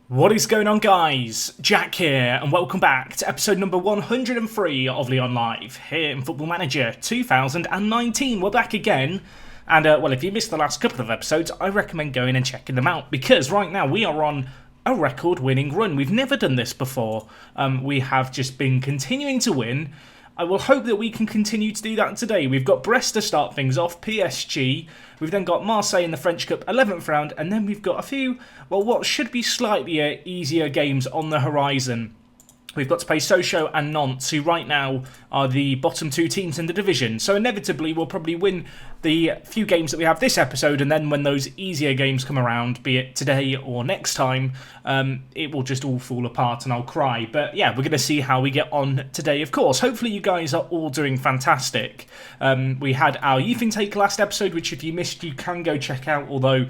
What is going on, guys? Jack here, and welcome back to episode number 103 of Lyon Live, here in Football Manager 2019. We're back again, and well, if you missed the last couple of episodes, I recommend going and checking them out, because right now we are on a record-winning run. We've never done this before. We have just been continuing to win. I will hope that we can continue to do that today. We've got Brest to start things off, PSG. We've then got Marseille in the French Cup 11th round, and then we've got a few, well, what should be slightly easier games on the horizon. We've got to play Sochaux and Nantes, who right now are the bottom two teams in the division. So inevitably, we'll probably win the few games that we have this episode, and then when those easier games come around, be it today or next time, it will just all fall apart and I'll cry. But yeah, we're going to see how we get on today, of course. Hopefully you guys are all doing fantastic. We had our youth intake last episode, which if you missed, you can go check out, although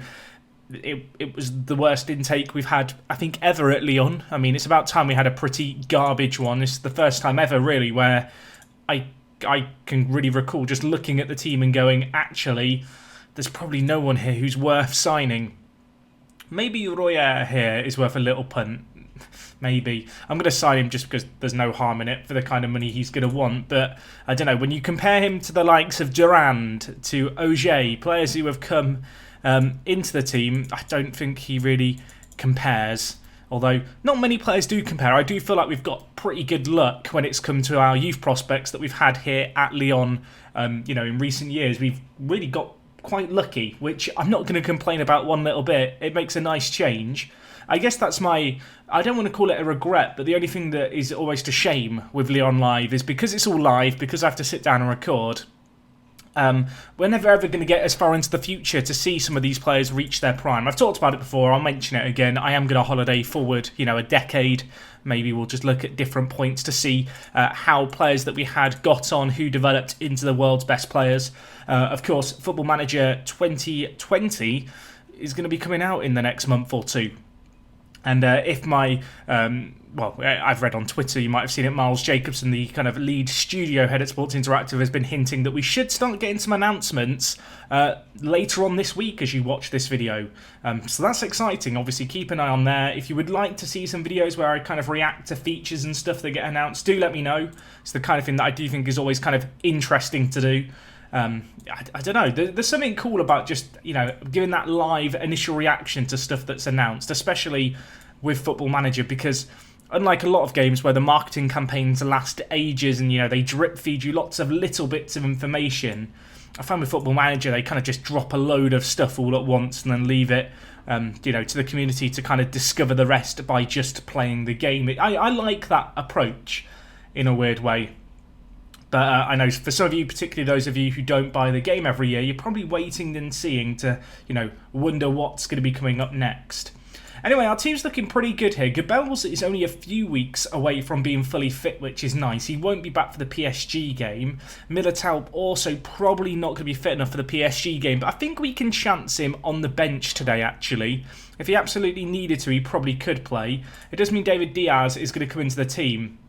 it was the worst intake we've had, I think, ever at Lyon. I mean, it's about time we had a pretty garbage one. This is the first time ever, really, where I can really recall just looking at the team and going, actually, there's probably no one here who's worth signing. Maybe Royer here is worth a little punt. Maybe. I'm going to sign him just because there's no harm in it for the kind of money he's going to want. But I don't know, when you compare him to the likes of Durand, to Auger, players who have come into the team, I don't think he really compares. Although not many players do compare. I do feel like we've got pretty good luck when it's come to our youth prospects that we've had here at Lyon. In recent years, we've really got quite lucky, which I'm not going to complain about one little bit. It makes a nice change. I guess that's I don't want to call it a regret, but the only thing that is always to shame with Lyon Live is because it's all live, because I have to sit down and record. We're never ever going to get as far into the future to see some of these players reach their prime. I've talked about it before, I'll mention it again. I am going to holiday forward, a decade. Maybe we'll just look at different points to see how players that we had got on, who developed into the world's best players. Of course, Football Manager 2020 is going to be coming out in the next month or two. And if my, I've read on Twitter, you might have seen it, Miles Jacobson, the kind of lead studio head at Sports Interactive, has been hinting that we should start getting some announcements later on this week as you watch this video. So that's exciting. Obviously, keep an eye on there. If you would like to see some videos where I kind of react to features and stuff that get announced, do let me know. It's the kind of thing that I do think is always kind of interesting to do. I don't know, there's something cool about just, giving that live initial reaction to stuff that's announced, especially with Football Manager, because unlike a lot of games where the marketing campaigns last ages and, they drip feed you lots of little bits of information, I find with Football Manager they kind of just drop a load of stuff all at once and then leave it, to the community to kind of discover the rest by just playing the game. I like that approach in a weird way. But I know for some of you, particularly those of you who don't buy the game every year, you're probably waiting and seeing to, wonder what's going to be coming up next. Anyway, our team's looking pretty good here. Gabels is only a few weeks away from being fully fit, which is nice. He won't be back for the PSG game. Militao also probably not going to be fit enough for the PSG game, but I think we can chance him on the bench today, actually. If he absolutely needed to, he probably could play. It does mean David Diaz is going to come into the team.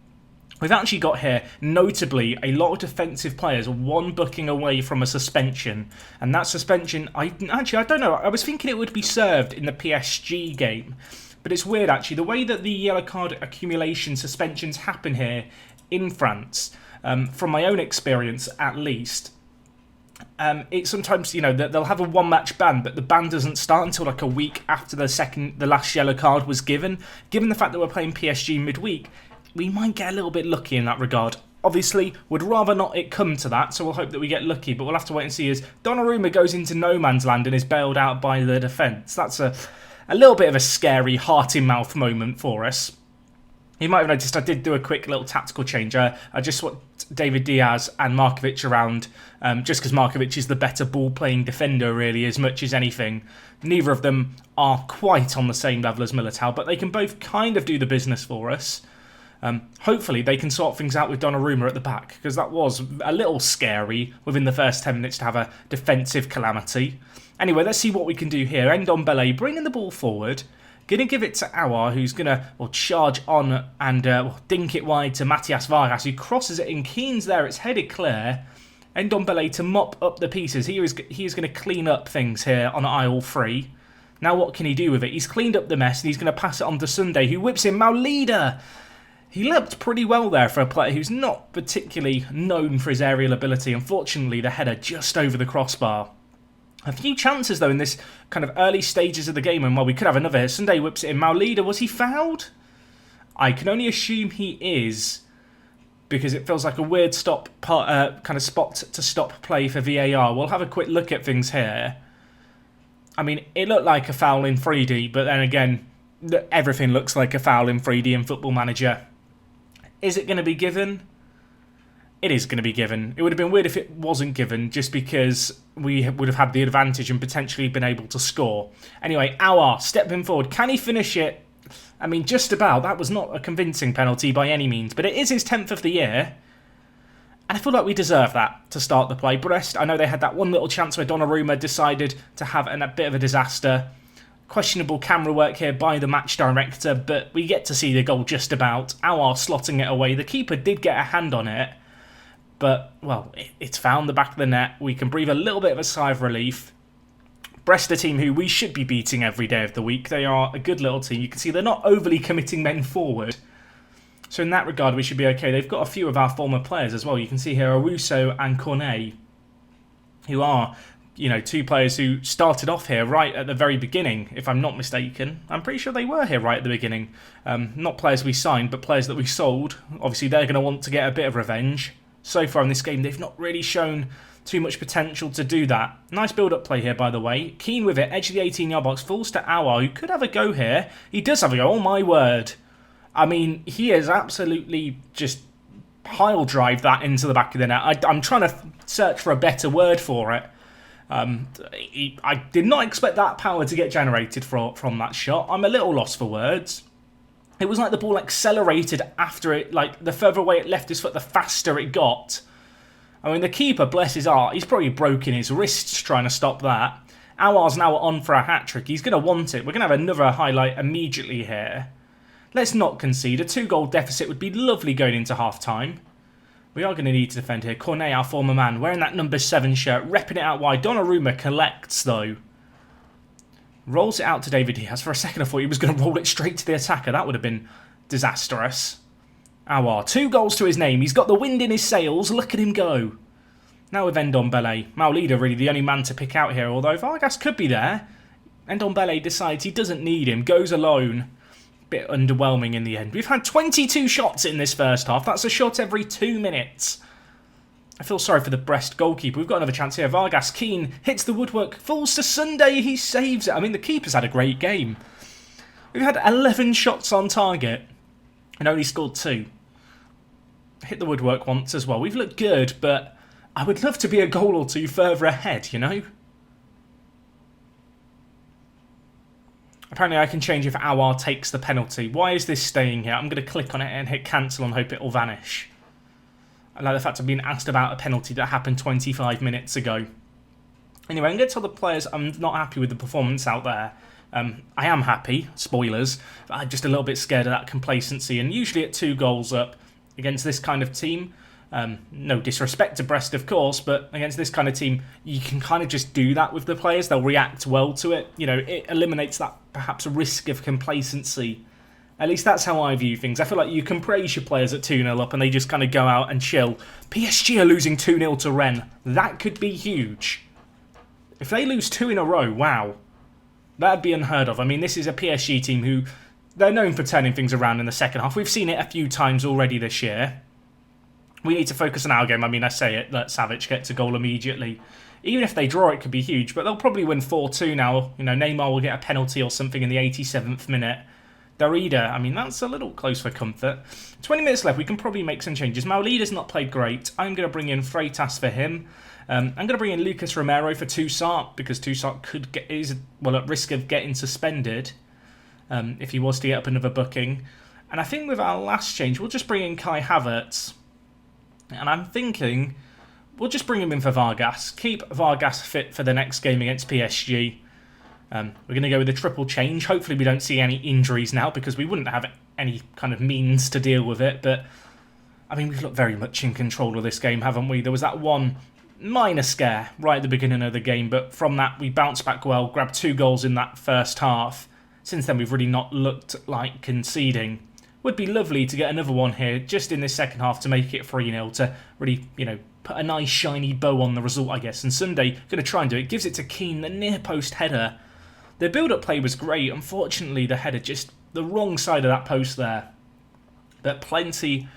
We've actually got here, notably, a lot of defensive players, one booking away from a suspension. And that suspension, I don't know, I was thinking it would be served in the PSG game. But it's weird, actually, the way that the yellow card accumulation suspensions happen here in France, from my own experience at least, it sometimes, they'll have a one-match ban, but the ban doesn't start until like a week after the last yellow card was given. Given the fact that we're playing PSG midweek, we might get a little bit lucky in that regard. Obviously, would rather not it come to that, so we'll hope that we get lucky, but we'll have to wait and see as Donnarumma goes into no man's land and is bailed out by the defence. That's a little bit of a scary heart-in-mouth moment for us. You might have noticed I did do a quick little tactical change. I just swapped David Diaz and Markovic around, just because Markovic is the better ball-playing defender, really, as much as anything. Neither of them are quite on the same level as Militao, but they can both kind of do the business for us. Hopefully they can sort things out with Donnarumma at the back, because that was a little scary within the first 10 minutes to have a defensive calamity. Anyway, let's see what we can do here. Ndombele bringing the ball forward. Going to give it to Aouar, who's going to charge on and dink it wide to Matias Vargas, who crosses it in. Keane's there, it's headed clear. Ndombele to mop up the pieces. He is going to clean up things here on aisle 3. Now what can he do with it? He's cleaned up the mess and he's going to pass it on to Sunday, who whips in Maulida. He leapt pretty well there for a player who's not particularly known for his aerial ability. Unfortunately, the header just over the crossbar. A few chances, though, in this kind of early stages of the game, and while we could have another here, Sunday whips it in. Maulida, was he fouled? I can only assume he is, because it feels like a weird kind of spot to stop play for VAR. We'll have a quick look at things here. I mean, it looked like a foul in 3D, but then again, everything looks like a foul in 3D in Football Manager. Is it going to be given? It is going to be given. It would have been weird if it wasn't given, just because we would have had the advantage and potentially been able to score. Anyway, Aouar stepping forward. Can he finish it? I mean, just about. That was not a convincing penalty by any means, but it is his 10th of the year. And I feel like we deserve that to start the play. Brest, I know they had that one little chance where Donnarumma decided to have a bit of a disaster. Questionable camera work here by the match director, but we get to see the goal just about. Aouar slotting it away. The keeper did get a hand on it, but, well, it's found the back of the net. We can breathe a little bit of a sigh of relief. Brest, a team who we should be beating every day of the week. They are a good little team. You can see they're not overly committing men forward. So in that regard, we should be okay. They've got a few of our former players as well. You can see here Owusu and Cornet, who are, you know, two players who started off here right at the very beginning, if I'm not mistaken. I'm pretty sure they were here right at the beginning. Not players we signed, but players that we sold. Obviously, they're going to want to get a bit of revenge. So far in this game, they've not really shown too much potential to do that. Nice build-up play here, by the way. Keane with it, edge of the 18-yard box, falls to Aouar, who could have a go here. He does have a go, oh my word. I mean, he has absolutely just pile drive that into the back of the net. I'm trying to search for a better word for it. I did not expect that power to get generated from that shot. I'm a little lost for words. It was like the ball accelerated after it, like the further away it left his foot, the faster it got. I mean, the keeper, bless his heart, he's probably broken his wrists trying to stop that. Aouar's now on for a hat-trick. He's going to want it. We're going to have another highlight immediately here. Let's not concede. A 2-goal deficit would be lovely going into half-time. We are going to need to defend here. Cornet, our former man, wearing that number 7 shirt, repping it out wide. Donnarumma collects, though. Rolls it out to David Diaz. For a second, I thought he was going to roll it straight to the attacker. That would have been disastrous. Aouar, 2 goals to his name. He's got the wind in his sails. Look at him go. Now with Ndombele. Maulida really the only man to pick out here, although Vargas could be there. Ndombele decides he doesn't need him. Goes alone. Bit underwhelming in the end. We've had 22 shots in this first half. That's a shot every 2 minutes. I feel sorry for the Brest goalkeeper. We've got another chance here. Vargas, Keane, hits the woodwork. Falls to Sunday. He saves it. I mean, the keeper's had a great game. We've had 11 shots on target and only scored 2. Hit the woodwork once as well. We've looked good, but I would love to be a goal or two further ahead, you know? Apparently I can change if Aouar takes the penalty. Why is this staying here? I'm going to click on it and hit cancel and hope it will vanish. I like the fact I've been asked about a penalty that happened 25 minutes ago. Anyway, I'm going to tell the players I'm not happy with the performance out there. I am happy, spoilers, but I'm just a little bit scared of that complacency. And usually at 2 goals up against this kind of team, no disrespect to Brest, of course, but against this kind of team, you can kind of just do that with the players. They'll react well to it. You know, it eliminates that perhaps risk of complacency. At least that's how I view things. I feel like you can praise your players at 2-0 up and they just kind of go out and chill. PSG are losing 2-0 to Rennes. That could be huge. If they lose 2 in a row, wow. That'd be unheard of. I mean, this is a PSG team who, they're known for turning things around in the second half. We've seen it a few times already this year. We need to focus on our game. I mean, I say it, let Savic get a goal immediately. Even if they draw, it could be huge, but they'll probably win 4-2 now. You know, Neymar will get a penalty or something in the 87th minute. Darida, I mean, that's a little close for comfort. 20 minutes left, we can probably make some changes. Maulida's not played great. I'm going to bring in Freitas for him. I'm going to bring in Lucas Romero for Toussaint, because Toussaint is at risk of getting suspended if he was to get up another booking. And I think with our last change, we'll just bring in Kai Havertz. And I'm thinking we'll just bring him in for Vargas. Keep Vargas fit for the next game against PSG. We're going to go with a triple change. Hopefully we don't see any injuries now, because we wouldn't have any kind of means to deal with it. But, I mean, we've looked very much in control of this game, haven't we? There was that one minor scare right at the beginning of the game, but from that we bounced back well, grabbed 2 goals in that first half. Since then we've really not looked like conceding. Would be lovely to get another one here just in this second half to make it 3-0 to really, put a nice shiny bow on the result, I guess. And Sunday going to try and do it. Gives it to Keane, the near post header. The build-up play was great. Unfortunately, the header just the wrong side of that post there. But plenty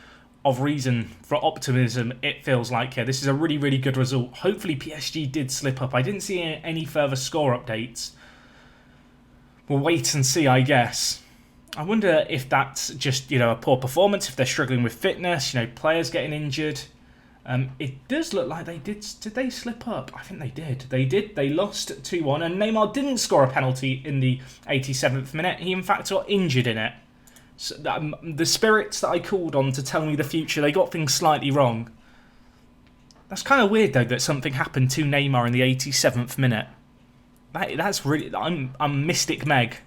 of reason for optimism, it feels like here. This is a really, really good result. Hopefully PSG did slip up. I didn't see any further score updates. We'll wait and see, I guess. I wonder if that's just, a poor performance, if they're struggling with fitness, players getting injured. It does look like they did. Did they slip up? I think they did. They did. They lost 2-1, and Neymar didn't score a penalty in the 87th minute. He, in fact, got injured in it. So, the spirits that I called on to tell me the future, they got things slightly wrong. That's kind of weird, though, that something happened to Neymar in the 87th minute. That's really... I'm Mystic Meg.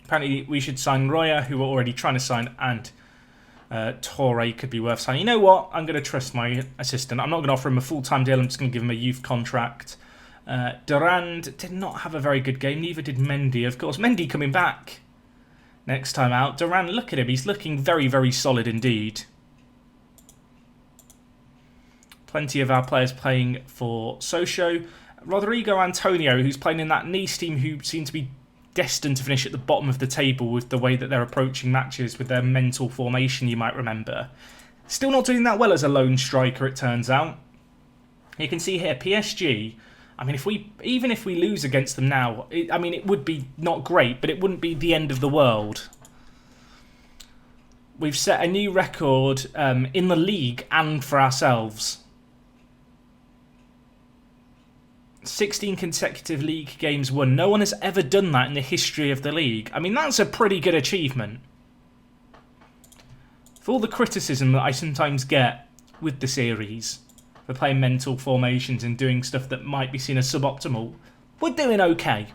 Apparently, we should sign Roya, who we're already trying to sign, and Torre could be worth signing. You know what? I'm going to trust my assistant. I'm not going to offer him a full-time deal. I'm just going to give him a youth contract. Durand did not have a very good game. Neither did Mendy, of course. Mendy coming back next time out. Durand, look at him. He's looking very, very solid indeed. Plenty of our players playing for Sochaux. Rodrigo Antonio, who's playing in that Nice team, who seem to be destined to finish at the bottom of the table with the way that they're approaching matches with their mental formation, you might remember. Still not doing that well as a lone striker, it turns out. You can see here, PSG, I mean, even if we lose against them now, it would be not great, but it wouldn't be the end of the world. We've set a new record in the league and for ourselves. 16 consecutive league games won. No one has ever done that in the history of the league. I mean, that's a pretty good achievement. For all the criticism that I sometimes get with the series for playing mental formations and doing stuff that might be seen as suboptimal, we're doing okay.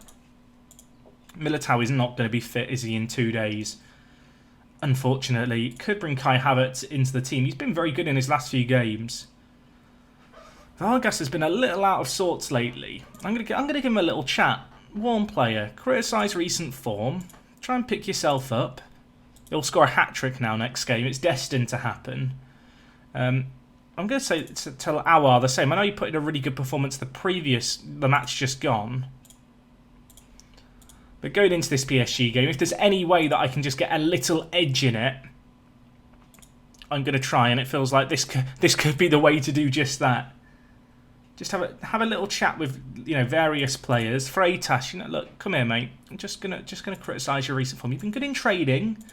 Militao is not going to be fit, is he, in 2 days? Unfortunately, could bring Kai Havertz into the team. He's been very good in his last few games. Vargas has been a little out of sorts lately. I'm gonna give him a little chat. Warm player. Criticise recent form. Try and pick yourself up. He'll score a hat-trick now next game. It's destined to happen. I'm going to say tell Awar the same. I know you put in a really good performance the match just gone. But going into this PSG game, if there's any way that I can just get a little edge in it, I'm going to try, and it feels like this could be the way to do just that. Just have a little chat with various players. Freitas, look, come here, mate. I'm just gonna criticise your recent form. You've been good in trading,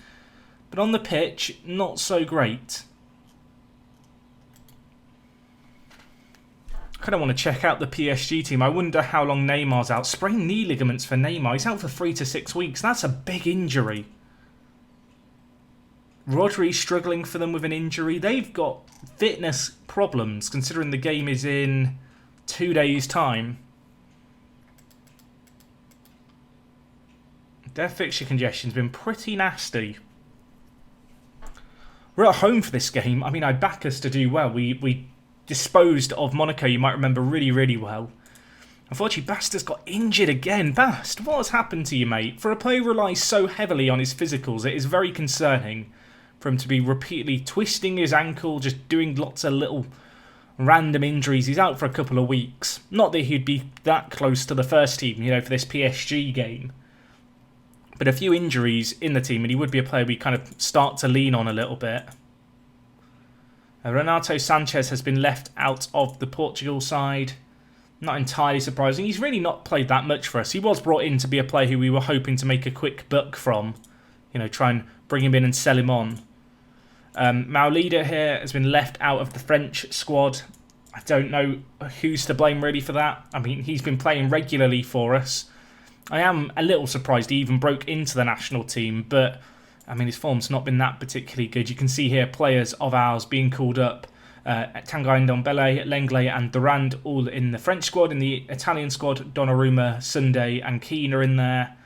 but on the pitch, not so great. I kind of want to check out the PSG team. I wonder how long Neymar's out. Sprained knee ligaments for Neymar. He's out for 3 to 6 weeks. That's a big injury. Rodri struggling for them with an injury. They've got fitness problems, considering the game is in 2 days' time. Their fixture congestion's been pretty nasty. We're at home for this game. I mean, I back us to do well. We disposed of Monaco, you might remember, really, really well. Unfortunately, Bast has got injured again. Bast, what has happened to you, mate? For a player who relies so heavily on his physicals, it is very concerning for him to be repeatedly twisting his ankle, just doing lots of little random injuries. He's out for a couple of weeks. Not that he'd be that close to the first team, for this PSG game. But a few injuries in the team, and he would be a player we kind of start to lean on a little bit. Renato Sanchez has been left out of the Portugal side. Not entirely surprising. He's really not played that much for us. He was brought in to be a player who we were hoping to make a quick buck from. Try and bring him in and sell him on. Maulida here has been left out of the French squad. I don't know who's to blame really for that. I mean, he's been playing regularly for us. I am a little surprised he even broke into the national team, but I mean, his form's not been that particularly good. You can see here players of ours being called up. Tanguy Ndombele, Lenglet and Durand all in the French squad. In the Italian squad, Donnarumma, Sunday and Keane are in there.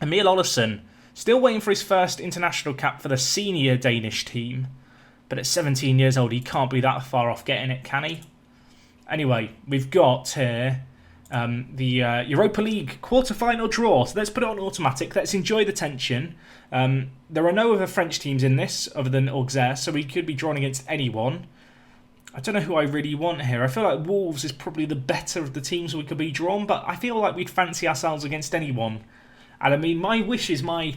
Emil Olafsson, still waiting for his first international cap for the senior Danish team. But at 17 years old, he can't be that far off getting it, can he? Anyway, we've got here the Europa League quarter-final draw. So let's put it on automatic. Let's enjoy the tension. There are no other French teams in this other than Auxerre, so we could be drawn against anyone. I don't know who I really want here. I feel like Wolves is probably the better of the teams we could be drawn, but I feel like we'd fancy ourselves against anyone. And I mean, my wish is my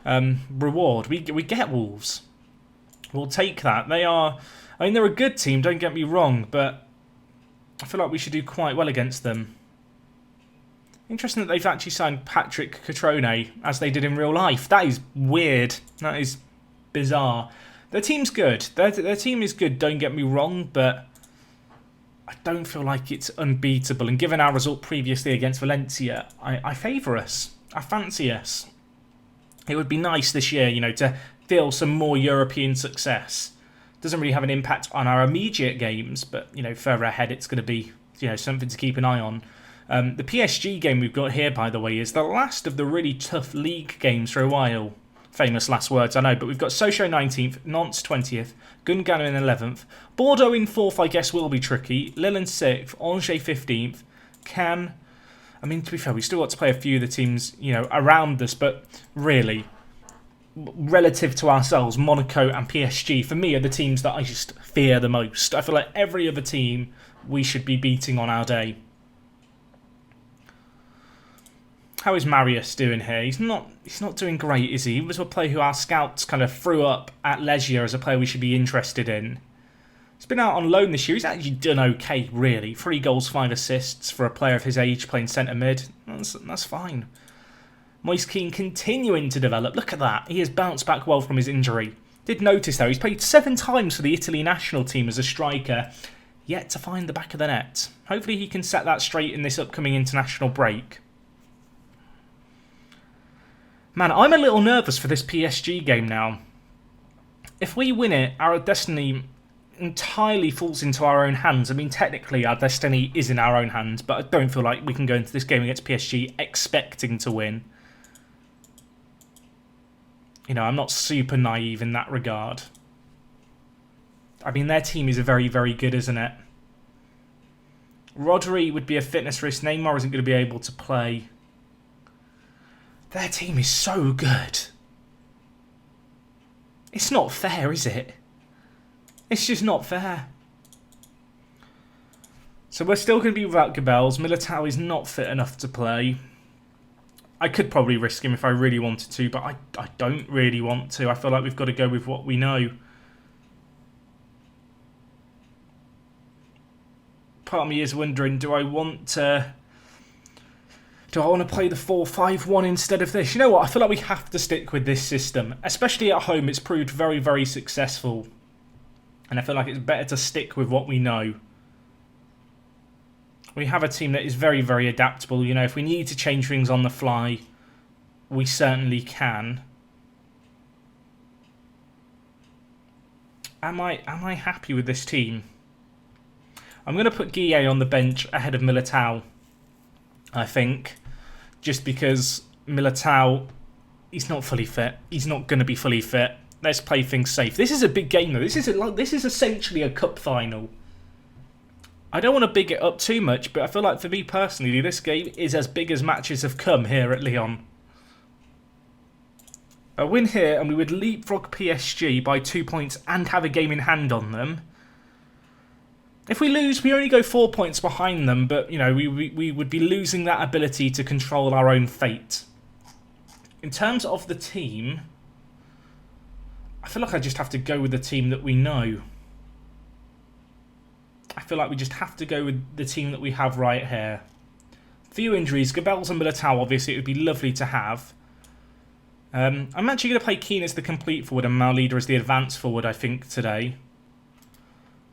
reward. We get Wolves. We'll take that. They are... I mean, they're a good team, don't get me wrong, but I feel like we should do quite well against them. Interesting that they've actually signed Patrick Catrone as they did in real life. That is weird. That is bizarre. Their team's good. Their team is good, don't get me wrong, but I don't feel like it's unbeatable. And given our result previously against Valencia, I favour us. I fancy us. It would be nice this year, you know, to feel some more European success. Doesn't really have an impact on our immediate games, but, you know, further ahead it's going to be, you know, something to keep an eye on. The PSG game we've got here, by the way, is the last of the really tough league games for a while. Famous last words, I know, but we've got Sochaux 19th, Nantes 20th, Guingamp in 11th, Bordeaux in 4th, I guess will be tricky, Lille in 6th, Angers 15th, Cannes. I mean, to be fair, we've still got to play a few of the teams, you know, around us, but really, relative to ourselves, Monaco and PSG, for me, are the teams that I just fear the most. I feel like every other team we should be beating on our day. How is Marius doing here? He's not doing great, is he? He was a player who our scouts kind of threw up at leisure as a player we should be interested in. He's been out on loan this year. He's actually done okay, really. 3 goals, 5 assists for a player of his age playing centre mid. That's fine. Moise Kean continuing to develop. Look at that. He has bounced back well from his injury. Did notice, though, he's played 7 times for the Italy national team as a striker, yet to find the back of the net. Hopefully he can set that straight in this upcoming international break. Man, I'm a little nervous for this PSG game now. If we win it, our destiny entirely falls into our own hands. I mean, technically, our destiny is in our own hands, but I don't feel like we can go into this game against PSG expecting to win. You know, I'm not super naive in that regard. I mean, their team is very, very good, isn't it? Rodri would be a fitness risk. Neymar isn't going to be able to play. Their team is so good. It's not fair, is it? It's just not fair. So we're still going to be without Gabels. Militao is not fit enough to play. I could probably risk him if I really wanted to, but I don't really want to. I feel like we've got to go with what we know. Part of me is wondering, do I want to play the 4-5-1 instead of this? You know what? I feel like we have to stick with this system. Especially at home, it's proved very, very successful. And I feel like it's better to stick with what we know. We have a team that is very, very adaptable. You know, if we need to change things on the fly, we certainly can. Am I happy with this team? I'm going to put Guillet on the bench ahead of Militao, I think. Just because Militao, he's not fully fit. He's not going to be fully fit. Let's play things safe. This is a big game, though. This is essentially a cup final. I don't want to big it up too much, but I feel like for me personally, this game is as big as matches have come here at Lyon. A win here, and we would leapfrog PSG by 2 points and have a game in hand on them. If we lose, we only go 4 points behind them, but, you know, we would be losing that ability to control our own fate. In terms of the team, I feel like I just have to go with the team that we know. I feel like we just have to go with the team that we have right here. Few injuries. Gabels and Militao, obviously, it would be lovely to have. I'm actually going to play Keane as the complete forward and Maulida as the advanced forward, I think, today.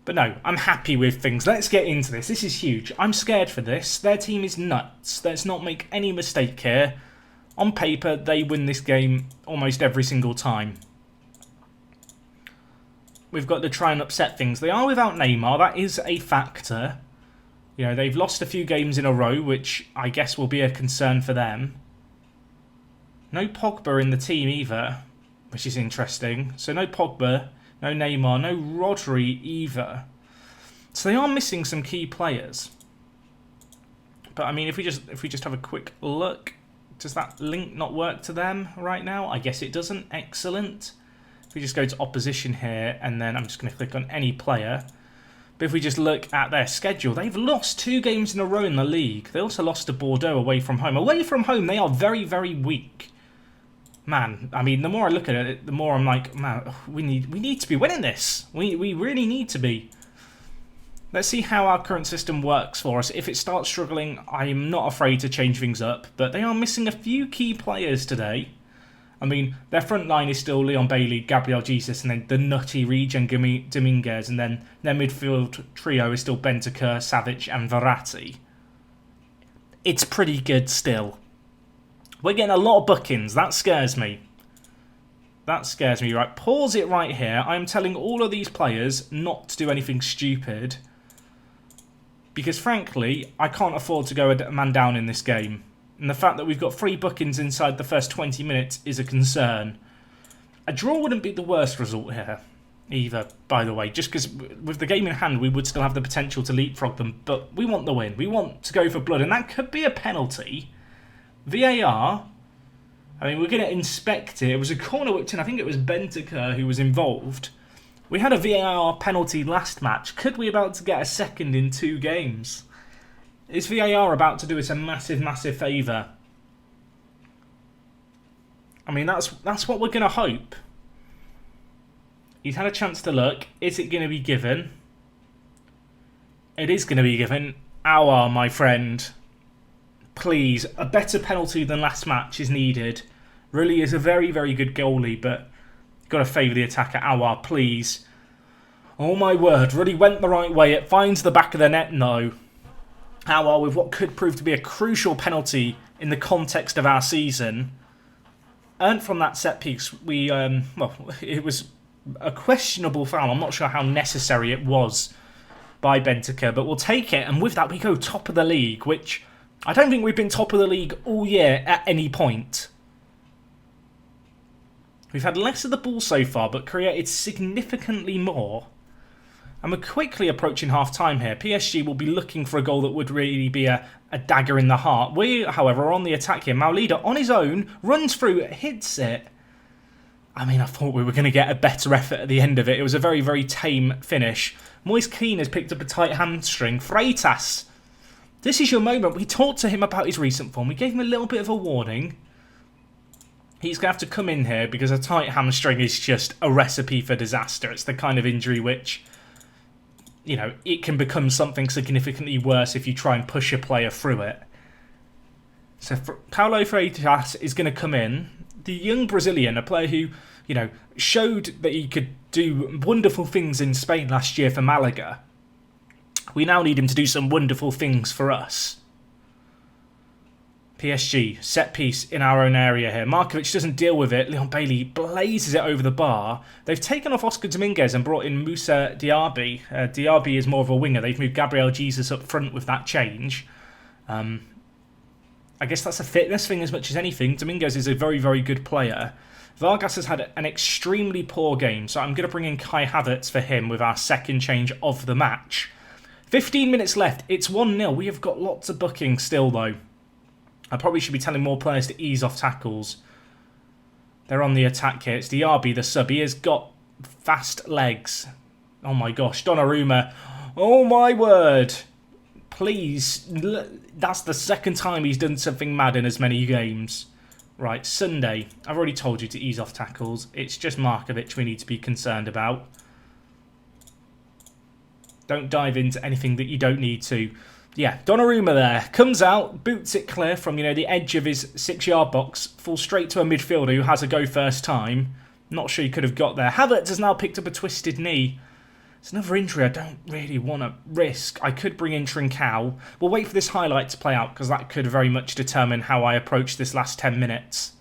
But no, I'm happy with things. Let's get into this. This is huge. I'm scared for this. Their team is nuts. Let's not make any mistake here. On paper, they win this game almost every single time. We've got to try and upset things. They are without Neymar. That is a factor. You know, they've lost a few games in a row, which I guess will be a concern for them. No Pogba in the team either, which is interesting. So no Pogba. No Neymar, no Rodri either. So they are missing some key players. But I mean, if we just have a quick look, does that link not work to them right now? I guess it doesn't. Excellent. If we just go to opposition here, and then I'm just going to click on any player. But if we just look at their schedule, they've lost 2 games in a row in the league. They also lost to Bordeaux away from home. Away from home, they are very, very weak. Man, I mean, the more I look at it, the more I'm like, man, we need to be winning this. We really need to be. Let's see how our current system works for us. If it starts struggling, I'm not afraid to change things up. But they are missing a few key players today. I mean, their front line is still Leon Bailey, Gabriel Jesus, and then the nutty Regen Dominguez. And then their midfield trio is still Bentancur, Savic, and Verratti. It's pretty good still. We're getting a lot of bookings. That scares me. That scares me. Right, pause it right here. I'm telling all of these players not to do anything stupid. Because frankly, I can't afford to go a man down in this game. And the fact that we've got 3 bookings inside the first 20 minutes is a concern. A draw wouldn't be the worst result here, either, by the way. Just because with the game in hand, we would still have the potential to leapfrog them. But we want the win. We want to go for blood. And that could be a penalty. VAR, I mean, we're going to inspect it. It was a corner whipped in. I think it was Bentancur who was involved. We had a VAR penalty last match. Could we about to get a second in 2 games? Is VAR about to do us a massive, massive favour? I mean, that's what we're going to hope. He's had a chance to look. Is it going to be given? It is going to be given. Aouar, my friend. Please, a better penalty than last match is needed. Really is a very, very good goalie, but you've got to favour the attacker. Aouar, please. Oh my word, really went the right way. It finds the back of the net, no. Aouar with what could prove to be a crucial penalty in the context of our season. Earned from that set piece, well, it was a questionable foul. I'm not sure how necessary it was by Bentancur, but we'll take it. And with that, we go top of the league, which I don't think we've been top of the league all year at any point. We've had less of the ball so far, but created significantly more. And we're quickly approaching half-time here. PSG will be looking for a goal that would really be a dagger in the heart. We, however, are on the attack here. Maulida, on his own, runs through, hits it. I mean, I thought we were going to get a better effort at the end of it. It was a very, very tame finish. Moise Kean has picked up a tight hamstring. Freitas, this is your moment. We talked to him about his recent form. We gave him a little bit of a warning. He's going to have to come in here because a tight hamstring is just a recipe for disaster. It's the kind of injury which, you know, it can become something significantly worse if you try and push a player through it. So Paulo Freitas is going to come in. The young Brazilian, a player who, you know, showed that he could do wonderful things in Spain last year for Malaga. We now need him to do some wonderful things for us. PSG, set piece in our own area here. Markovic doesn't deal with it. Leon Bailey blazes it over the bar. They've taken off Oscar Dominguez and brought in Moussa Diaby. Diaby is more of a winger. They've moved Gabriel Jesus up front with that change. I guess that's a fitness thing as much as anything. Dominguez is a very, very good player. Vargas has had an extremely poor game, so I'm going to bring in Kai Havertz for him with our second change of the match. 15 minutes left. It's 1-0. We have got lots of bookings still, though. I probably should be telling more players to ease off tackles. They're on the attack here. It's Diaby, the sub. He has got fast legs. Oh my gosh. Donnarumma. Oh my word. Please. That's the second time he's done something mad in as many games. Right, Sunday. I've already told you to ease off tackles. It's just Markovic we need to be concerned about. Don't dive into anything that you don't need to. Yeah, Donnarumma there. Comes out, boots it clear from, you know, the edge of his 6-yard box. Falls straight to a midfielder who has a go first time. Not sure he could have got there. Havertz has now picked up a twisted knee. It's another injury I don't really want to risk. I could bring in Trincao. We'll wait for this highlight to play out because that could very much determine how I approach this last 10 minutes.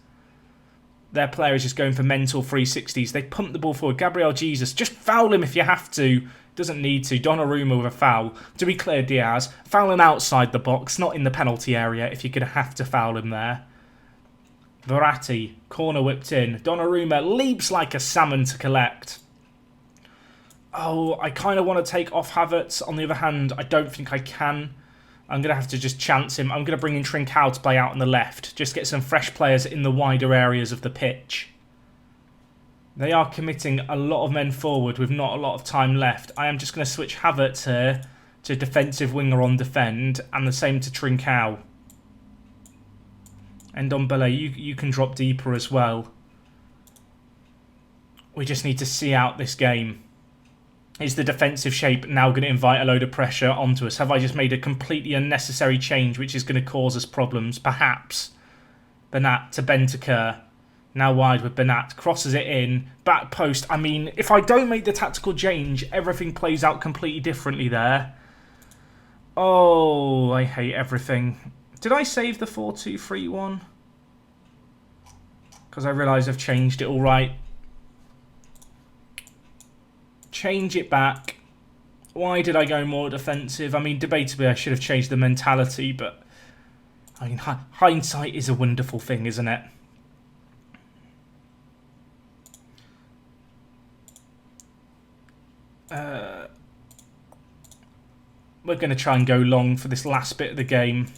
Their player is just going for mental 360s. They pump the ball forward. Gabriel Jesus, just foul him if you have to. Doesn't need to. Donnarumma with a foul. To be clear, Diaz. Foul him outside the box, not in the penalty area if you're going to have to foul him there. Verratti, corner whipped in. Donnarumma leaps like a salmon to collect. Oh, I kind of want to take off Havertz. On the other hand, I don't think I can. I'm going to have to just chance him. I'm going to bring in Trincao to play out on the left. Just get some fresh players in the wider areas of the pitch. They are committing a lot of men forward with not a lot of time left. I am just going to switch Havertz here to defensive winger on defend. And the same to Trincao. And Ndombele, you can drop deeper as well. We just need to see out this game. Is the defensive shape now going to invite a load of pressure onto us? Have I just made a completely unnecessary change which is going to cause us problems? Perhaps. Bernat to Bentancur. Now wide with Bernat. Crosses it in. Back post. I mean, if I don't make the tactical change, everything plays out completely differently there. Oh, I hate everything. Did I save the 4-2-3-1? Because I realise I've changed it all right. Change it back. Why did I go more defensive? I mean, debatably I should have changed the mentality, but I mean, hindsight is a wonderful thing, isn't it? We're going to try and go long for this last bit of the game.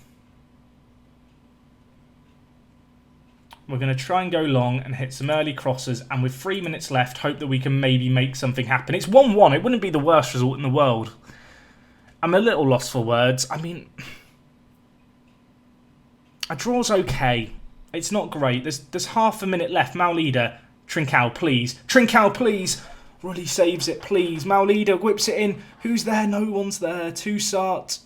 We're going to try and go long and hit some early crosses, and with 3 minutes left, hope that we can maybe make something happen. It's 1-1. It wouldn't be the worst result in the world. I'm a little lost for words. I mean, a draw's okay. It's not great. There's half a minute left. Maulida, Trincao, please. Trincao, please. Rulli saves it, please. Maulida whips it in. Who's there? No one's there. Toussaint.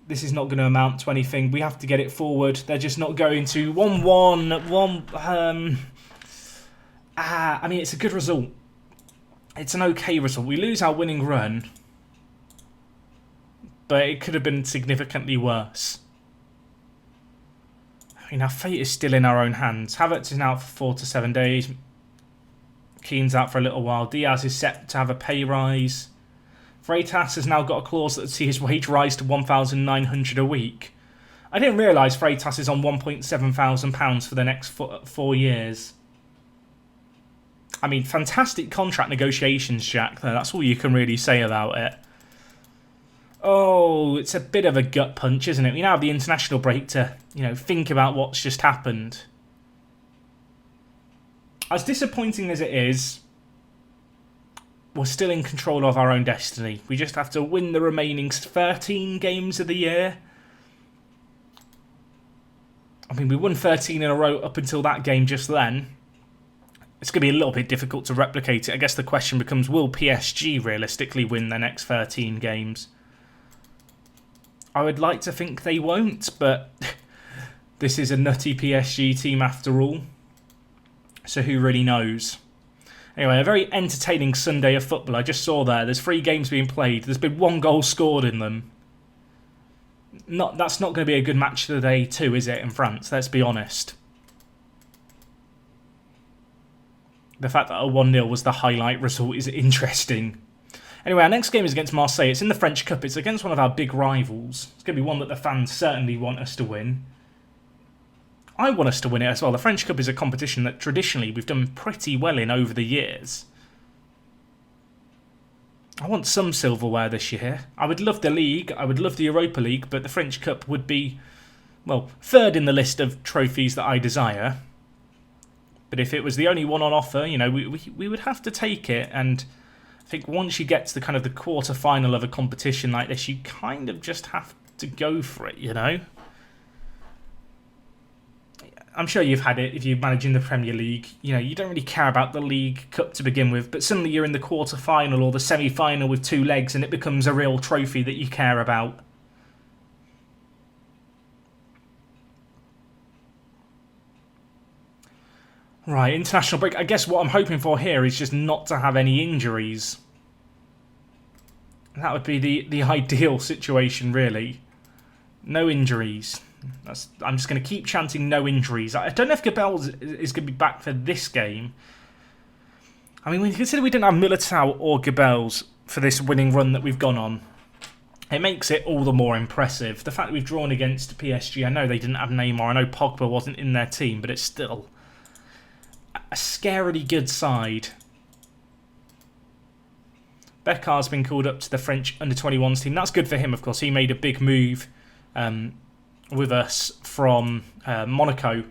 This is not going to amount to anything. We have to get it forward. They're just not going to. 1-1. I mean, it's a good result. It's an okay result. We lose our winning run. But it could have been significantly worse. I mean, our fate is still in our own hands. Havertz is out for 4 to 7 days. Keane's out for a little while. Diaz is set to have a pay rise. Freitas has now got a clause that would see his wage rise to $1,900 a week. I didn't realise Freitas is on £1,700 for the next 4 years. I mean, fantastic contract negotiations, Jack, though. That's all you can really say about it. Oh, it's a bit of a gut punch, isn't it? We now have the international break to, think about what's just happened. As disappointing as it is, we're still in control of our own destiny. We just have to win the remaining 13 games of the year. I mean, we won 13 in a row up until that game just then. It's going to be a little bit difficult to replicate it. I guess the question becomes, will PSG realistically win their next 13 games? I would like to think they won't, but this is a nutty PSG team after all. So who really knows? Anyway, a very entertaining Sunday of football. I just saw there's 3 games being played. There's been 1 goal scored in them. That's not going to be a good match of the day too, is it, in France? Let's be honest. The fact that a 1-0 was the highlight result is interesting. Anyway, our next game is against Marseille. It's in the French Cup. It's against one of our big rivals. It's going to be one that the fans certainly want us to win. I want us to win it as well. The French Cup is a competition that traditionally we've done pretty well in over the years. I want some silverware this year. I would love the league. I would love the Europa League, but the French Cup would be, well, 3rd in the list of trophies that I desire. But if it was the only one on offer, we would have to take it. And I think once you get to the kind of the quarter-final of a competition like this, you kind of just have to go for it, I'm sure you've had it if you're managing the Premier League. You don't really care about the League Cup to begin with, but suddenly you're in the quarter-final or the semi-final with 2 legs and it becomes a real trophy that you care about. Right, international break. I guess what I'm hoping for here is just not to have any injuries. That would be the ideal situation, really. No injuries. I'm just going to keep chanting no injuries. I don't know if Gabel is going to be back for this game. I mean, when you consider we didn't have Militao or Gabels for this winning run that we've gone on, it makes it all the more impressive. The fact that we've drawn against PSG, I know they didn't have Neymar, I know Pogba wasn't in their team, but it's still a scarily good side. Beccar's been called up to the French under-21s team. That's good for him, of course. He made a big move with us from Monaco.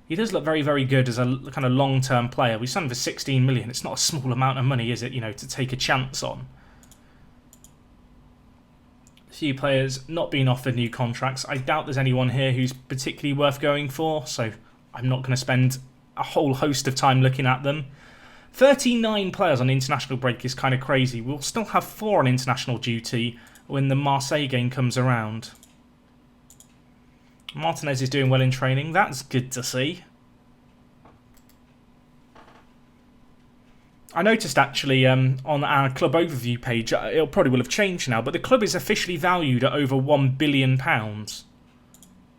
He does look very, very good as a kind of long-term player. We signed him for 16 million. It's not a small amount of money, is it, to take a chance on? A few players not being offered new contracts. I doubt there's anyone here who's particularly worth going for, so I'm not going to spend a whole host of time looking at them. 39 players on international break is kind of crazy. We'll still have 4 on international duty when the Marseille game comes around. Martinez is doing well in training. That's good to see. I noticed actually on our club overview page, it probably will have changed now, but the club is officially valued at over £1 billion.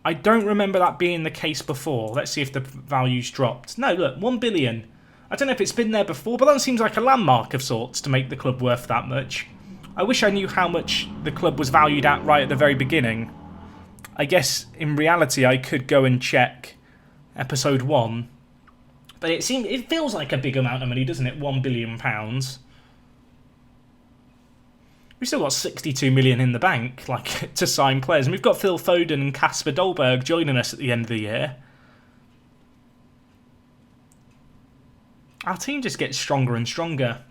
I don't remember that being the case before. Let's see if the value's dropped. No, look, 1 billion. I don't know if it's been there before, but that seems like a landmark of sorts to make the club worth that much. I wish I knew how much the club was valued at right at the very beginning. I guess, in reality, I could go and check episode 1. But it feels like a big amount of money, doesn't it? £1 billion. We've still got 62 million in the bank, to sign players. And we've got Phil Foden and Kasper Dolberg joining us at the end of the year. Our team just gets stronger and stronger.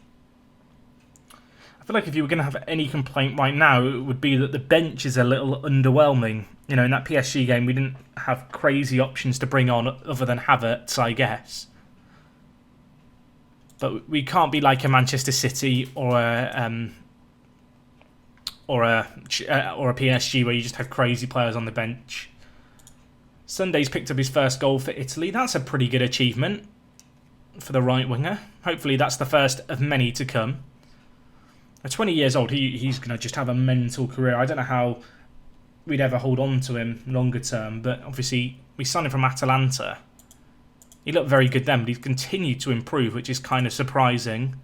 I feel like if you were going to have any complaint right now, it would be that the bench is a little underwhelming. In that PSG game, we didn't have crazy options to bring on other than Havertz, I guess. But we can't be like a Manchester City or a PSG where you just have crazy players on the bench. Sunday's picked up his first goal for Italy. That's a pretty good achievement for the right winger. Hopefully that's the first of many to come. At 20 years old, he's going to just have a mental career. I don't know how we'd ever hold on to him longer term, but obviously we signed him from Atalanta. He looked very good then, but he's continued to improve, which is kind of surprising.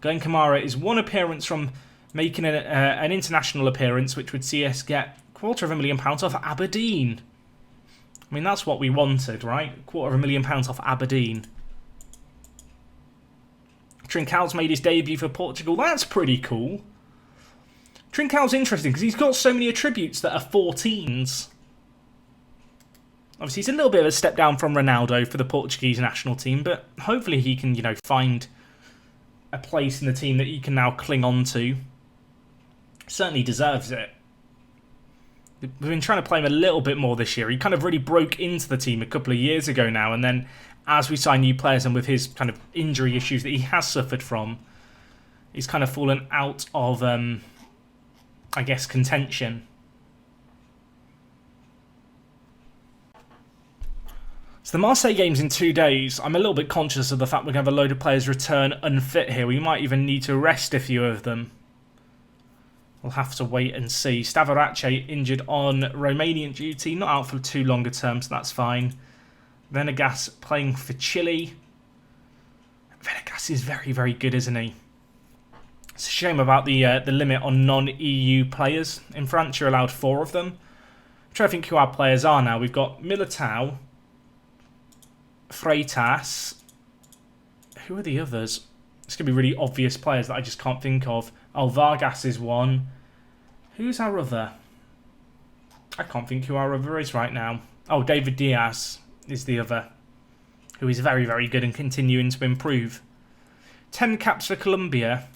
Glenn Kamara is one appearance from making an international appearance, which would see us get £250,000 off Aberdeen. I mean, that's what we wanted, right? £250,000 off Aberdeen. Trincão's made his debut for Portugal. That's pretty cool. Trincão's interesting because he's got so many attributes that are 14s. Obviously, he's a little bit of a step down from Ronaldo for the Portuguese national team, but hopefully he can, find a place in the team that he can now cling on to. Certainly deserves it. We've been trying to play him a little bit more this year. He kind of really broke into the team a couple of years ago now, and then as we sign new players and with his kind of injury issues that he has suffered from, he's kind of fallen out of, I guess, contention. So the Marseille game's in 2 days. I'm a little bit conscious of the fact we're going to have a load of players return unfit here. We might even need to rest a few of them. We'll have to wait and see. Stavarace injured on Romanian duty. Not out for too long a term, so that's fine. Venegas playing for Chile. Venegas is very, very good, isn't he? It's a shame about the limit on non-EU players. In France, you're allowed 4 of them. I'm trying to think who our players are now. We've got Militao, Freitas. Who are the others? It's going to be really obvious players that I just can't think of. Oh, Vargas is one. Who's our other? I can't think who our other is right now. Oh, David Diaz is the other, who is very, very good and continuing to improve. 10 caps for Colombia,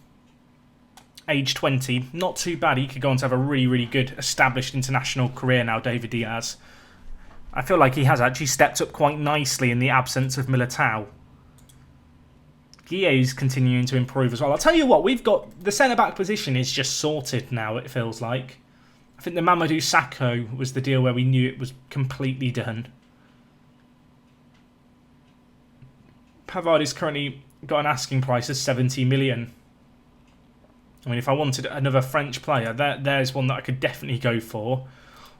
age 20. Not too bad. He could go on to have a really, really good established international career now, David Diaz. I feel like he has actually stepped up quite nicely in the absence of Militao. Guille's continuing to improve as well. I'll tell you what, we've got the centre-back position is just sorted now, it feels like. I think the Mamadou Sakho was the deal where we knew it was completely done. Pavard is currently got an asking price of 70 million. I mean, if I wanted another French player, there's one that I could definitely go for.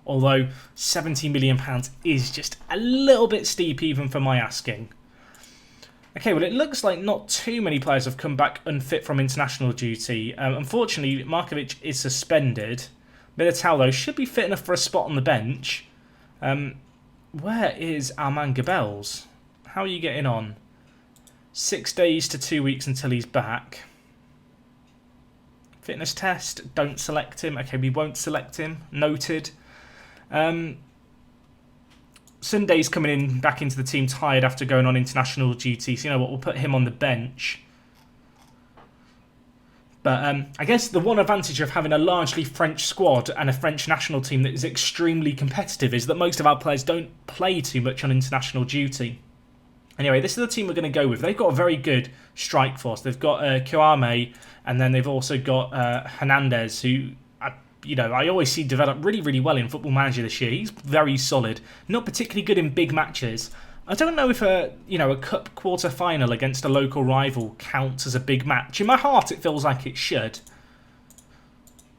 Although £70 million is just a little bit steep even for my asking. Okay, well, it looks like not too many players have come back unfit from international duty. Unfortunately, Markovic is suspended. Militao, though, should be fit enough for a spot on the bench. Where is our man Gabels? How are you getting on? 6 days to 2 weeks until he's back. Fitness test. Don't select him. Okay, we won't select him. Noted. Sunday's coming in back into the team tired after going on international duty. So you know what? We'll put him on the bench. But I guess the one advantage of having a largely French squad and a French national team that is extremely competitive is that most of our players don't play too much on international duty. Anyway, this is the team we're going to go with. They've got a very good strike force. They've got Kouame, and then they've also got Hernandez, who, I always see develop really, really well in Football Manager this year. He's very solid. Not particularly good in big matches. I don't know if a cup quarter final against a local rival counts as a big match. In my heart, it feels like it should.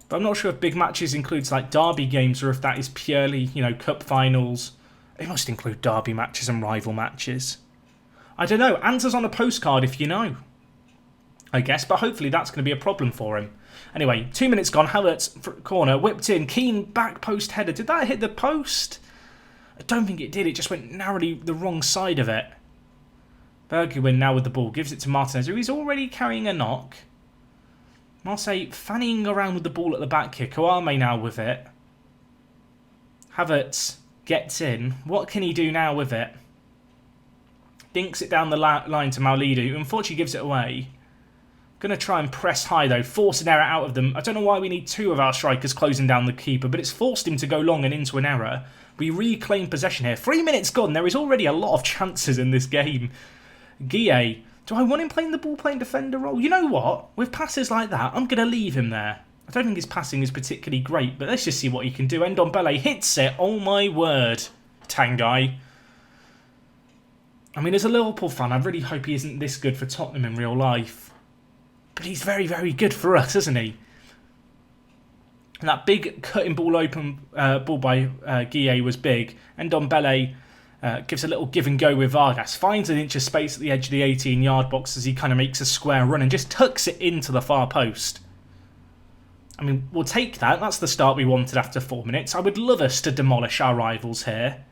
But I'm not sure if big matches includes like derby games or if that is purely, cup finals. It must include derby matches and rival matches. I don't know. Answers on a postcard if you know. I guess, but hopefully that's going to be a problem for him. Anyway, 2 minutes gone. Havertz corner, whipped in. Keane back post header. Did that hit the post? I don't think it did. It just went narrowly the wrong side of it. Bergwijn now with the ball. Gives it to Martinez, who is already carrying a knock. Marseille fanning around with the ball at the back here. Kouame now with it. Havertz gets in. What can he do now with it? Dinks it down the line to Maulida, who unfortunately gives it away. Going to try and press high though. Force an error out of them. I don't know why we need two of our strikers closing down the keeper, but it's forced him to go long and into an error. We reclaim possession here. 3 minutes gone. There is already a lot of chances in this game. Guille. Do I want him playing the ball-playing defender role? You know what? With passes like that, I'm going to leave him there. I don't think his passing is particularly great, but let's just see what he can do. Ndombele hits it. Oh my word. Tanguy. I mean, as a Liverpool fan, I really hope he isn't this good for Tottenham in real life. But he's very, very good for us, isn't he? And that big cutting ball open ball by Guille was big. Ndombele gives a little give and go with Vargas. Finds an inch of space at the edge of the 18-yard box as he kind of makes a square run and just tucks it into the far post. I mean, we'll take that. That's the start we wanted after 4 minutes. I would love us to demolish our rivals here.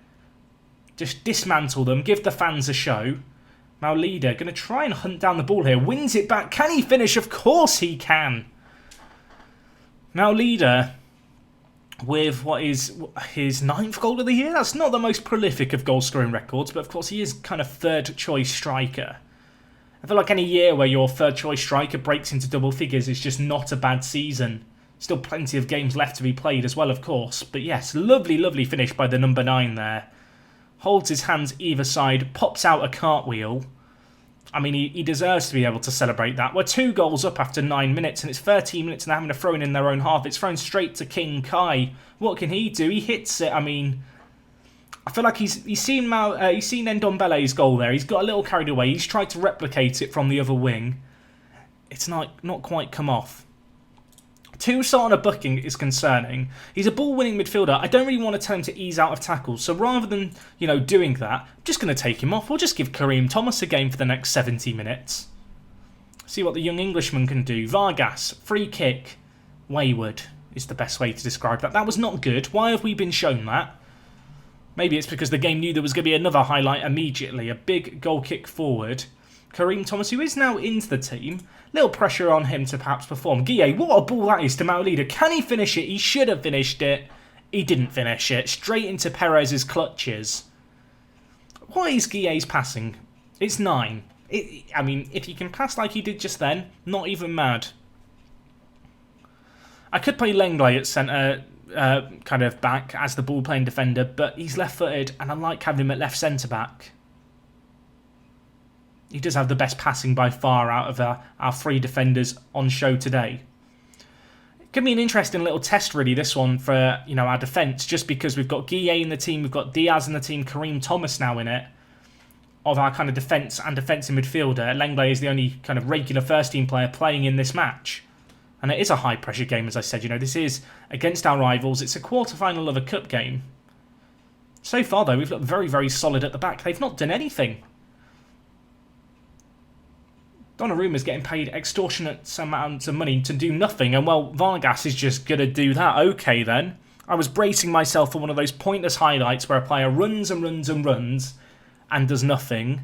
Just dismantle them. Give the fans a show. Maulida going to try and hunt down the ball here. Wins it back. Can he finish? Of course he can. Maulida with what is his 9th goal of the year. That's not the most prolific of goal-scoring records, but of course he is kind of third-choice striker. I feel like any year where your third-choice striker breaks into double figures is just not a bad season. Still plenty of games left to be played as well, of course. But yes, lovely, lovely finish by the number 9 there. Holds his hands either side, pops out a cartwheel. I mean, he deserves to be able to celebrate that. We're 2 goals up after 9 minutes, and it's 13 minutes and they're having to throw in their own half. It's thrown straight to King Kai. What can he do? He hits it. I mean, I feel like he's seen Ndombele's goal there. He's got a little carried away. He's tried to replicate it from the other wing. It's not quite come off. Toussaint on a booking is concerning. He's a ball-winning midfielder. I don't really want to tell him to ease out of tackles. So rather than, doing that, I'm just going to take him off. We'll just give Kareem Thomas a game for the next 70 minutes. See what the young Englishman can do. Vargas, free kick. Wayward is the best way to describe that. That was not good. Why have we been shown that? Maybe it's because the game knew there was going to be another highlight immediately. A big goal kick forward. Kareem Thomas, who is now into the team. Little pressure on him to perhaps perform. Guille, what a ball that is to Maulida. Can he finish it? He should have finished it. He didn't finish it. Straight into Perez's clutches. What is Guille's passing? It's 9. I mean, if he can pass like he did just then, not even mad. I could play Lenglet at centre, kind of back as the ball-playing defender, but he's left-footed, and I like having him at left centre-back. He does have the best passing by far out of our 3 on show today. It could be an interesting little test, really, this one, for our defence, just because we've got Guille in the team, we've got Diaz in the team, Kareem Thomas now in it, of our kind of defence and defensive midfielder. Lenglet is the only kind of regular first-team player playing in this match. And it is a high-pressure game, as I said. This is against our rivals. It's a quarter-final of a cup game. So far, though, we've looked very, very solid at the back. They've not done anything. Donnarumma's getting paid extortionate amounts of money to do nothing, and well, Vargas is just going to do that. Okay then. I was bracing myself for one of those pointless highlights where a player runs and runs and runs and does nothing.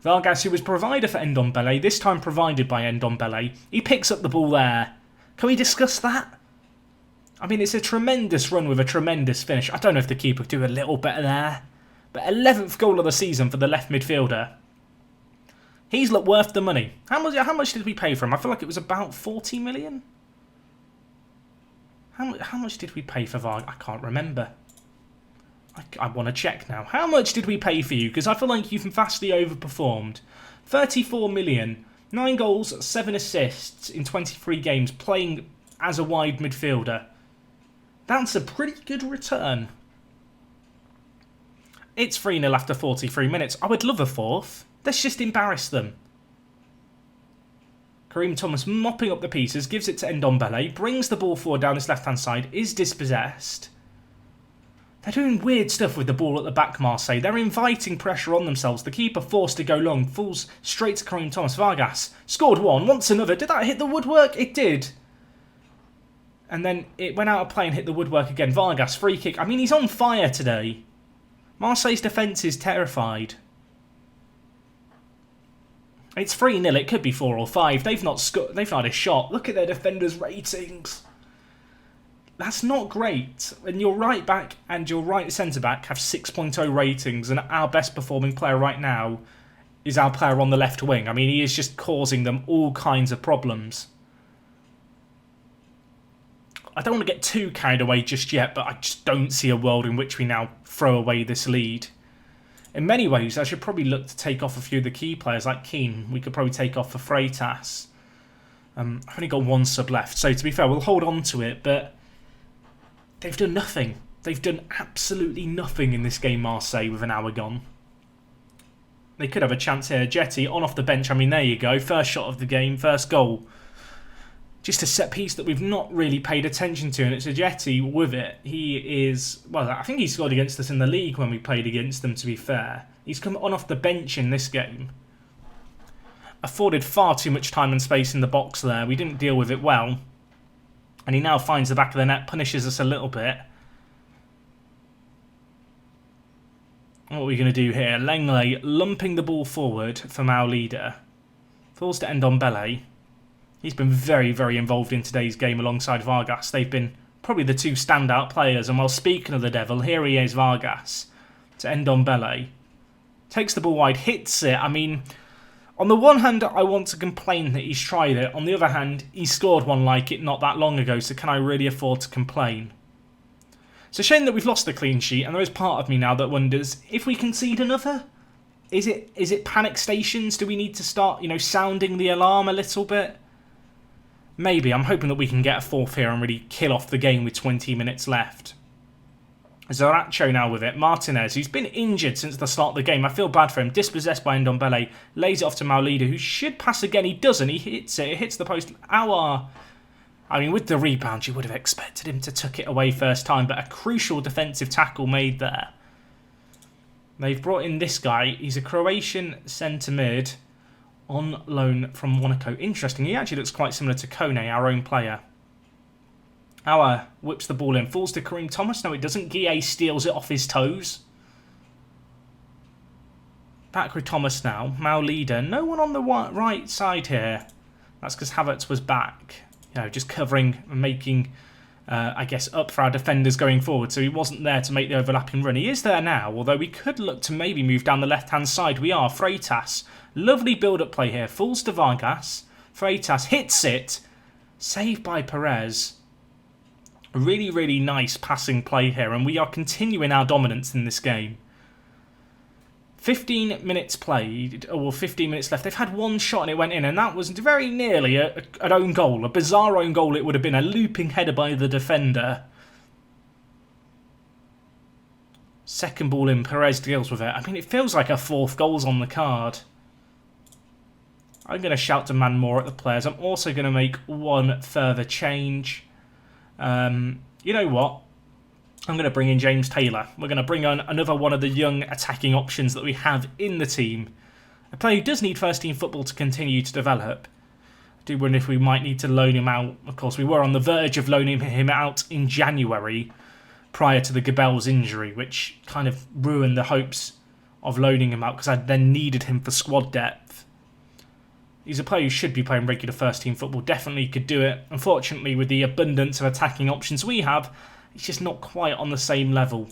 Vargas, who was provider for Ndombele, this time provided by Ndombele, he picks up the ball there. Can we discuss that? I mean, it's a tremendous run with a tremendous finish. I don't know if the keeper could do a little better there. But 11th goal of the season for the left midfielder. He's looked worth the money. How much did we pay for him? I feel like it was about 40 million. How much did we pay for Vargas? I can't remember. I want to check now. How much did we pay for you? Because I feel like you've vastly overperformed. 34 million. 9 goals, 7 assists in 23 games, playing as a wide midfielder. That's a pretty good return. It's 3-0 after 43 minutes. I would love a fourth. Let's just embarrass them. Kareem Thomas mopping up the pieces, gives it to Ndombele, brings the ball forward down his left-hand side, is dispossessed. They're doing weird stuff with the ball at the back, Marseille. They're inviting pressure on themselves. The keeper forced to go long, falls straight to Kareem Thomas. Vargas scored one, wants another. Did that hit the woodwork? It did. And then it went out of play and hit the woodwork again. Vargas, free kick. I mean, he's on fire today. Marseille's defence is terrified. It's 3-0. It could be 4 or 5. They've not had a shot. Look at their defenders' ratings. That's not great. And your right back and your right centre back have 6.0 ratings, and our best performing player right now is our player on the left wing. I mean, he is just causing them all kinds of problems. I don't want to get too carried away just yet, but I just don't see a world in which we now throw away this lead. In many ways, I should probably look to take off a few of the key players, like Keane. We could probably take off for Freitas. I've only got 1 sub left, so to be fair, we'll hold on to it, but they've done nothing. They've done absolutely nothing in this game, Marseille, with an hour gone. They could have a chance here. Jetty on off the bench. I mean, there you go. First shot of the game, first goal. Just a set piece that we've not really paid attention to, and it's a Jetty with it. He is, well, I think he scored against us in the league when we played against them, to be fair. He's come on off the bench in this game. Afforded far too much time and space in the box there. We didn't deal with it well. And he now finds the back of the net, punishes us a little bit. What are we going to do here? Langley lumping the ball forward for Maulida. Falls to Ndombele. He's been very, very involved in today's game alongside Vargas. They've been probably the 2 standout players. And while speaking of the devil, here he is, Vargas, to Ndombele. Takes the ball wide, hits it. I mean, on the one hand, I want to complain that he's tried it. On the other hand, he scored one like it not that long ago, so can I really afford to complain? It's a shame that we've lost the clean sheet, and there is part of me now that wonders, if we concede another, is it panic stations? Do we need to start, sounding the alarm a little bit? Maybe. I'm hoping that we can get a fourth here and really kill off the game with 20 minutes left. Zoraccio now with it. Martinez, who's been injured since the start of the game. I feel bad for him. Dispossessed by Ndombele. Lays it off to Maulida, who should pass again. He doesn't. He hits it. It hits the post. I mean, with the rebound, you would have expected him to tuck it away first time, but a crucial defensive tackle made there. They've brought in this guy. He's a Croatian centre mid on loan from Monaco. Interesting. He actually looks quite similar to Kone, our own player. Auer whips the ball in. Falls to Kareem Thomas. No, it doesn't. Guille steals it off his toes. Back with Thomas now. Maulida. No one on the right side here. That's because Havertz was back. Just covering and making, I guess, up for our defenders going forward. So he wasn't there to make the overlapping run. He is there now, although we could look to maybe move down the left-hand side. We are. Freitas. Lovely build-up play here. Falls to Vargas. Freitas hits it. Saved by Perez. Really, really nice passing play here. And we are continuing our dominance in this game. 15 minutes played, or 15 minutes left. They've had 1 shot and it went in, and that was very nearly an own goal. A bizarre own goal it would have been. A looping header by the defender. Second ball in, Perez deals with it. I mean, it feels like a 4th goal's on the card. I'm going to shout demand more at the players. I'm also going to make 1 further change. You know what? I'm going to bring in James Taylor. We're going to bring on another one of the young attacking options that we have in the team. A player who does need first team football to continue to develop. I do wonder if we might need to loan him out. Of course, we were on the verge of loaning him out in January prior to the Gabel's injury, which kind of ruined the hopes of loaning him out because I then needed him for squad depth. He's a player who should be playing regular first-team football, definitely could do it. Unfortunately, with the abundance of attacking options we have, he's just not quite on the same level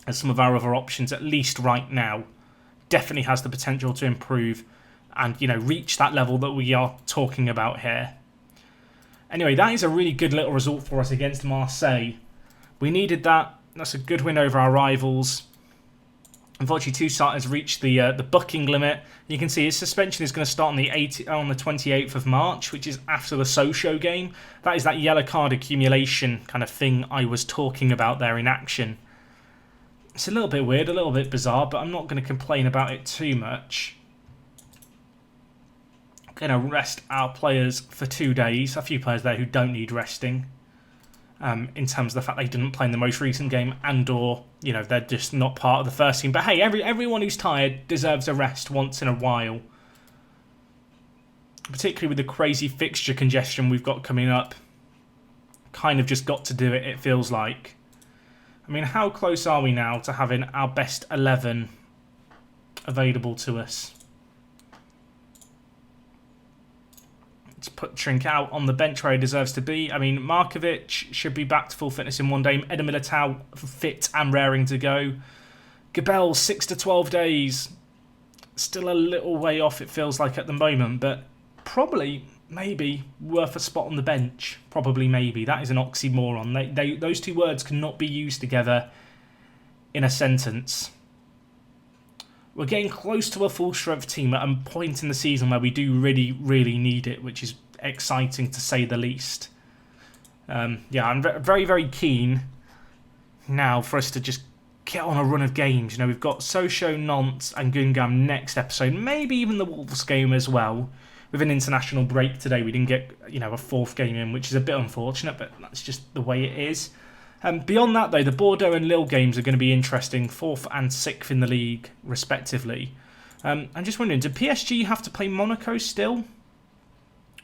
as some of our other options, at least right now. Definitely has the potential to improve and, you know, reach that level that we are talking about here. Anyway, that is a really good little result for us against Marseille. We needed that. That's a good win over our rivals. Unfortunately, two starters reached the booking limit. You can see his suspension is going to start on the 28th of March, which is after the Sochaux game. That is that yellow card accumulation kind of thing I was talking about there in action. It's a little bit weird, a little bit bizarre, but I'm not going to complain about it too much. Going to rest our players for 2 days. A few players there who don't need resting. In terms of the fact they didn't play in the most recent game and or, you know, they're just not part of the first team. But hey, everyone who's tired deserves a rest once in a while. Particularly with the crazy fixture congestion we've got coming up. Kind of just got to do it, it feels like. I mean, how close are we now to having our best 11 available to us? Let's put Trink out on the bench where he deserves to be. I mean, Markovic should be back to full fitness in 1 day. Eder Militao fit and raring to go. Gabel, 6 to 12 days. Still a little way off, it feels like, at the moment, but probably, maybe, worth a spot on the bench. Probably, maybe. That is an oxymoron. Those two words cannot be used together in a sentence. We're getting close to a full-strength team at a point in the season where we do really, really need it, which is exciting to say the least. Yeah, I'm very, very keen now for us to just get on a run of games. You know, we've got Sochaux, Nantes and Guingamp next episode. Maybe even the Wolves game as well. With an international break today, we didn't get, you know, a 4th game in, which is a bit unfortunate, but that's just the way it is. Beyond that, though, the Bordeaux and Lille games are going to be interesting. 4th and 6th in the league, respectively. I'm just wondering, do PSG have to play Monaco still?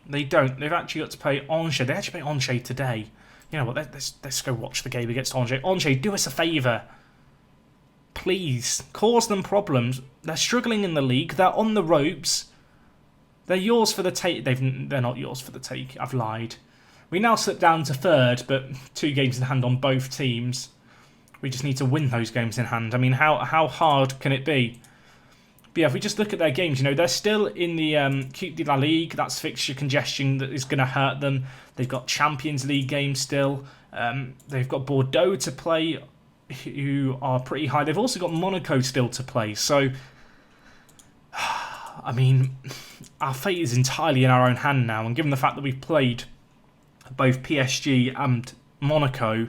They don't. They've actually got to play Angers. They actually play Angers today. You know what, let's go watch the game against Angers. Angers, do us a favour. Please, cause them problems. They're struggling in the league. They're on the ropes. They're yours for the take. They're not yours for the take. I've lied. We now slip down to 3rd, but 2 games in hand on both teams. We just need to win those games in hand. I mean, how hard can it be? But yeah, if we just look at their games, you know, they're still in the Coupe de la Ligue. That's fixture congestion that is going to hurt them. They've got Champions League games still. They've got Bordeaux to play, who are pretty high. They've also got Monaco still to play. So, I mean, our fate is entirely in our own hand now. And given the fact that we've played both PSG and Monaco,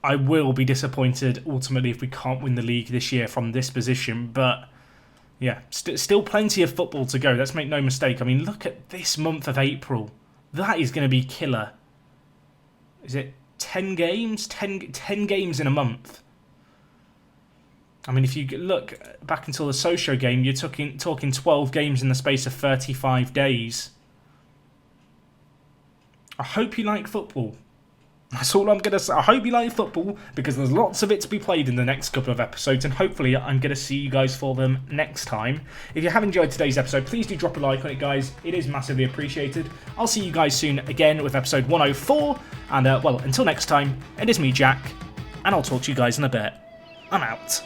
I will be disappointed ultimately if we can't win the league this year from this position. But yeah, still plenty of football to go. Let's make no mistake. I mean, look at this month of April. That is going to be killer. Is it 10 games? 10 games in a month. I mean, if you look back until the Sochaux game, you're talking 12 games in the space of 35 days. I hope you like football. That's all I'm going to say. I hope you like football because there's lots of it to be played in the next couple of episodes, and hopefully I'm going to see you guys for them next time. If you have enjoyed today's episode, please do drop a like on it, guys. It is massively appreciated. I'll see you guys soon again with episode 104. And, well, until next time, it is me, Jack, and I'll talk to you guys in a bit. I'm out.